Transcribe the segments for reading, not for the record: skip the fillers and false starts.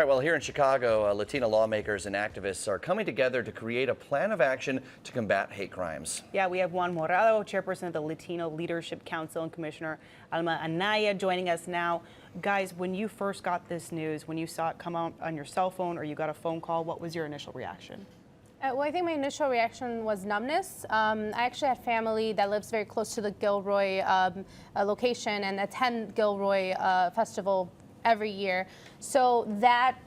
All right, well, here in Chicago, Latino lawmakers and activists are coming together to create a plan of action to combat hate crimes. Yeah, we have Juan Morado, chairperson of the Latino Leadership Council, and Commissioner Alma Anaya joining us now. Guys, when you first got this news, when you saw it come out on your cell phone or you got a phone call, what was your initial reaction? Well, I think my initial reaction was numbness. I actually had family that lives very close to the Gilroy location and attend Gilroy Festival every year. So that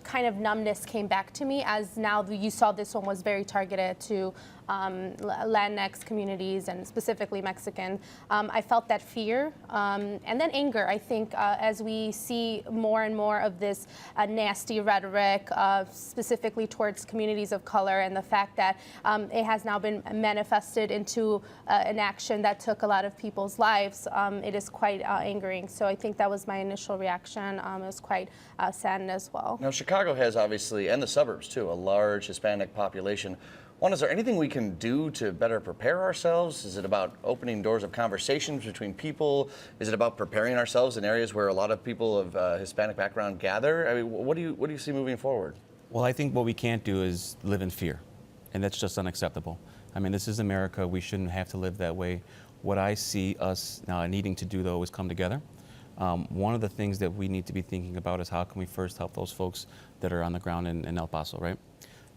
kind of numbness came back to me, as now you saw this one was very targeted to Latinx communities and specifically Mexican. I felt that fear and then anger. I think as we see more and more of this nasty rhetoric, specifically towards communities of color, and the fact that it has now been manifested into an action that took a lot of people's lives, it is quite angering. So I think that was my initial reaction. It was quite saddened as well. Now, Chicago has obviously, and the suburbs too, a large Hispanic population. Juan, is there anything we can do to better prepare ourselves? Is it about opening doors of conversations between people? Is it about preparing ourselves in areas where a lot of people of Hispanic background gather? I mean, what do you see moving forward? Well, I think what we can't do is live in fear, and that's just unacceptable. I mean, this is America. We shouldn't have to live that way. What I see us now needing to do, though, is come together. One of the things that we need to be thinking about is how can we first help those folks that are on the ground in El Paso, right?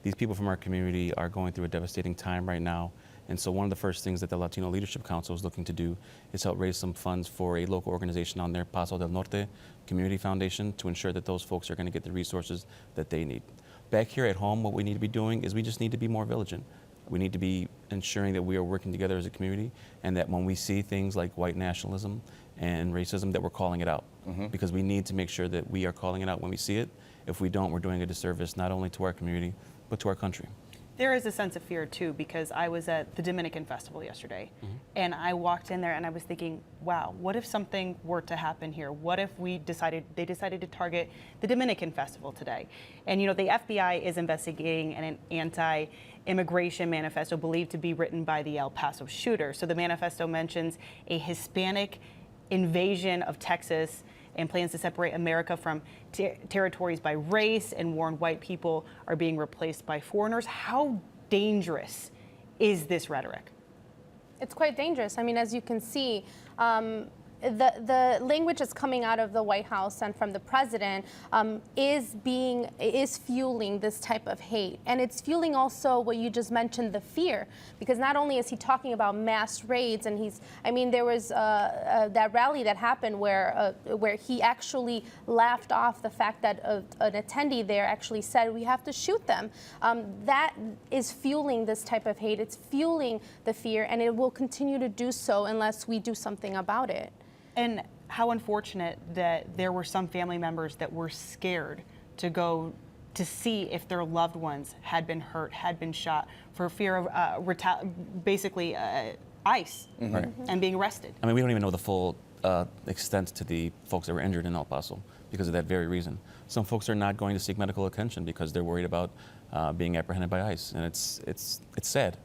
These people from our community are going through a devastating time right now. And so one of the first things that the Latino Leadership Council is looking to do is help raise some funds for a local organization on there, Paso del Norte Community Foundation, to ensure that those folks are going to get the resources that they need. Back here at home, what we need to be doing is we just need to be more vigilant. We need to be ensuring that we are working together as a community, and that when we see things like white nationalism and racism, that we're calling it out. Because we need to make sure that we are calling it out when we see it. If we don't, we're doing a disservice not only to our community, but to our country. There is a sense of fear too, because I was at the Dominican Festival yesterday, and I walked in there and I was thinking, wow, what if something were to happen here? What if they decided to target the Dominican Festival today? And you know, the FBI is investigating an anti-immigration manifesto believed to be written by the El Paso shooter. So the manifesto mentions a Hispanic invasion of Texas and plans to separate America from territories by race, and warned white people are being replaced by foreigners. How dangerous is this rhetoric? It's quite dangerous. I mean, as you can see, the language that's coming out of the White House and from the president is fueling this type of hate, and it's fueling also what you just mentioned, the fear, because not only is he talking about mass raids, and there was that rally that happened where he actually laughed off the fact that an attendee there actually said we have to shoot them. That is fueling this type of hate. It's fueling the fear, and it will continue to do so unless we do something about it. And how unfortunate that there were some family members that were scared to go to see if their loved ones had been hurt, had been shot, for fear of ICE and being arrested. I mean, we don't even know the full extent to the folks that were injured in El Paso because of that very reason. Some folks are not going to seek medical attention because they're worried about being apprehended by ICE, and it's sad.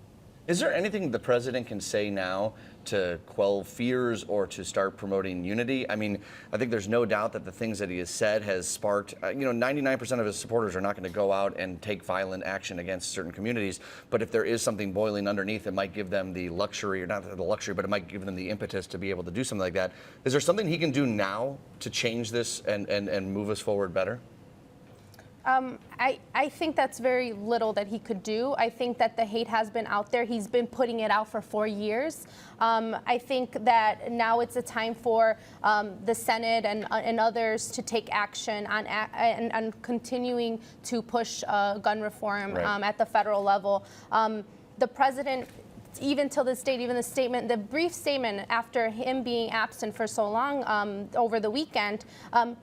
Is there anything the president can say now to quell fears or to start promoting unity? I mean, I think there's no doubt that the things that he has said has sparked, 99% of his supporters are not going to go out and take violent action against certain communities. But if there is something boiling underneath, it might give them the luxury, or not the luxury, but it might give them the impetus to be able to do something like that. Is there something he can do now to change this and move us forward better? I think that's very little that he could do. I think that the hate has been out there. He's been putting it out for 4 years. I think that now it's a time for the Senate and others to take action on continuing to push gun reform at the federal level. The president, even till this date, even the brief statement after him being absent for so long over the weekend,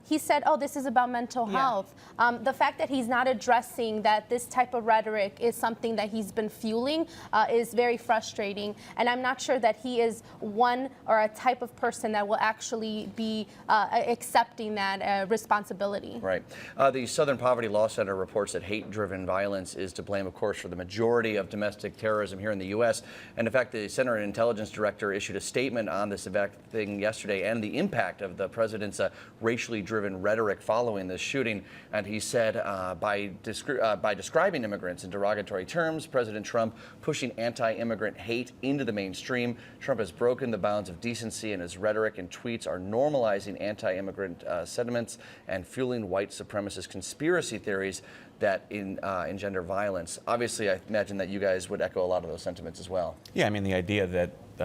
he said, oh, this is about mental health. The fact that he's not addressing that this type of rhetoric is something that he's been fueling is very frustrating. And I'm not sure that he is one or a type of person that will actually be accepting that responsibility. Right. The Southern Poverty Law Center reports that hate-driven violence is to blame, of course, for the majority of domestic terrorism here in the U.S. And in fact, the Center Intelligence Director issued a statement on this exact thing yesterday and the impact of the president's racially driven rhetoric following this shooting. And he said by describing immigrants in derogatory terms, President Trump pushing anti-immigrant hate into the mainstream. Trump has broken the bounds of decency, and his rhetoric and tweets are normalizing anti-immigrant sentiments and fueling white supremacist conspiracy theories that engender violence. Obviously, I imagine that you guys would echo a lot of those sentiments as well. Yeah, I mean, the idea that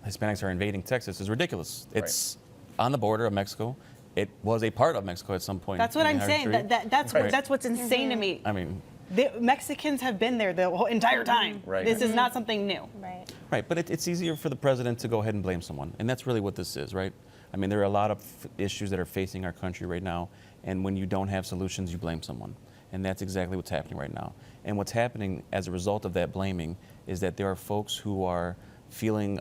Hispanics are invading Texas is ridiculous. It's on the border of Mexico. It was a part of Mexico at some point. That's what in I'm our saying. history. That's what's insane to me. I mean, The Mexicans have been there the whole entire time. Right. This is not something new. right, but it's easier for the president to go ahead and blame someone, and that's really what this is, right? I mean, there are a lot of issues that are facing our country right now, and when you don't have solutions, you blame someone. And that's exactly what's happening right now. And what's happening as a result of that blaming is that there are folks who are feeling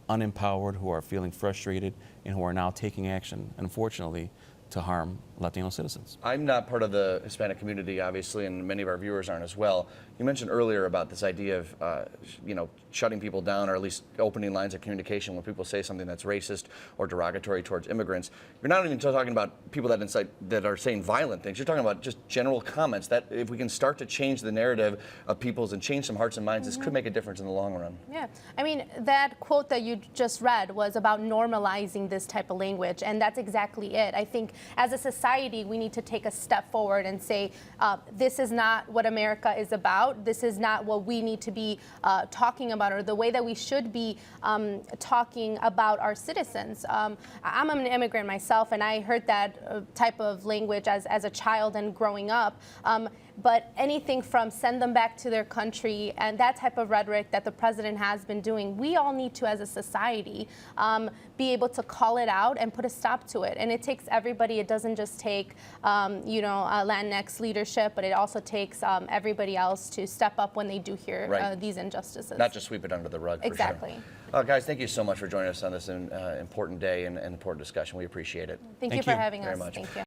unempowered, who are feeling frustrated, and who are now taking action, unfortunately, to harm Latino citizens. I'm not part of the Hispanic community, obviously, and many of our viewers aren't as well. You mentioned earlier about this idea of, shutting people down, or at least opening lines of communication when people say something that's racist or derogatory towards immigrants. You're not even talking about people that are saying violent things. You're talking about just general comments. That if we can start to change the narrative of people's and change some hearts and minds, this could make a difference in the long run. Yeah, I mean, that quote that you just read was about normalizing this type of language, and that's exactly it. I think as a society, we need to take a step forward and say, this is not what America is about. This is not what we need to be talking about, or the way that we should be talking about our citizens. I'm an immigrant myself, and I heard that type of language as a child and growing up. But anything from send them back to their country and that type of rhetoric that the president has been doing, we all need to, as a society, be able to call it out and put a stop to it. And it takes everybody. It doesn't just take, Latinx leadership, but it also takes everybody else to step up when they do hear these injustices. Not just sweep it under the rug. Exactly. For sure. Guys, thank you so much for joining us on this important day and important discussion. We appreciate it. Thank you for having us. very much. Thank you.